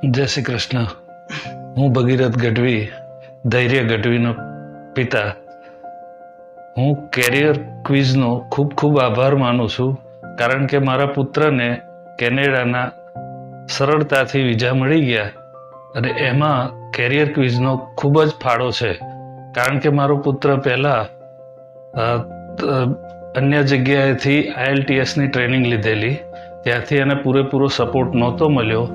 જય શ્રી કૃષ્ણ. હું ભગીરથ ગઢવી, ધૈર્ય ગઢવીનો પિતા. હું કેરિયર ક્વિઝનો ખૂબ ખૂબ આભાર માનું છું, કારણ કે મારા પુત્રને કેનેડાના સરળતાથી વિઝા મળી ગયા અને એમાં કેરિયર ક્વિઝનો ખૂબ જ ફાળો છે. કારણ કે મારો પુત્ર પહેલાં અન્ય જગ્યાએથી IELTSની ટ્રેનિંગ લીધેલી, ત્યાંથી એને પૂરેપૂરો સપોર્ટ નહોતો મળ્યો,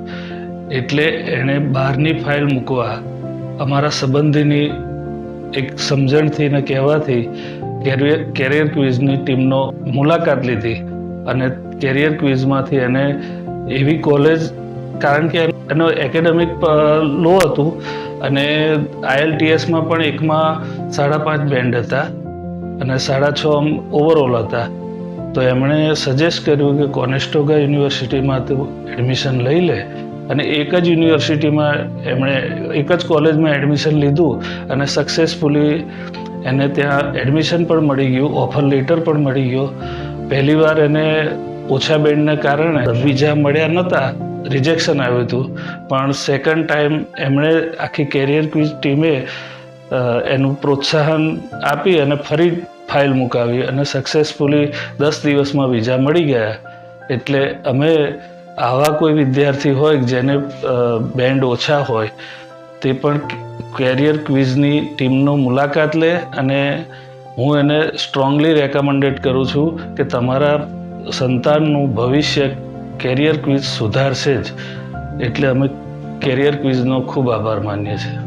એટલે એણે બહારની ફાઇલ મૂકવા અમારા સંબંધીની એક સમજણથી ને કહેવાથી કેરિયર ક્વિઝની ટીમનો મુલાકાત લીધી અને કેરિયર ક્વિઝમાંથી એને એવી કોલેજ, કારણ કે એનો એકેડેમિક લો હતું અને IELTSમાં પણ એકમાં 5.5 બેન્ડ હતા અને 6.5 ઓવરઓલ હતા. તો એમણે સજેસ્ટ કર્યું કે કોનેસ્ટોગા યુનિવર્સિટીમાં તો એડમિશન લઈ લે, અને એક જ યુનિવર્સિટીમાં એમણે એક જ કોલેજમાં એડમિશન લીધું અને સક્સેસફુલી એને ત્યાં એડમિશન પણ મળી ગયું, ઓફર લેટર પણ મળી ગયો. પહેલીવાર એને ઓછા બેન્ડને કારણે વિઝા મળ્યા નહોતા, રિજેક્શન આવ્યું હતું, પણ સેકન્ડ ટાઈમ એમણે આખી કેરિયર ક્વિઝ ટીમે એનું પ્રોત્સાહન આપી અને ફરી ફાઇલ મુકાવી અને સક્સેસફુલી 10 દિવસમાં વિઝા મળી ગયા. એટલે અમે આવા કોઈ વિદ્યાર્થી હોય જેને બેન્ડ ઓછા હોય તે પણ કેરિયર ક્વિઝની ટીમનો મુલાકાત લે, અને હું એને સ્ટ્રોંગલી રેકમેન્ડેડ કરું છું કે તમારા સંતાનનું ભવિષ્ય કેરિયર ક્વિઝ સુધારશે જ. એટલે અમે કેરિયર ક્વિઝનો ખૂબ આભાર માનીએ છીએ.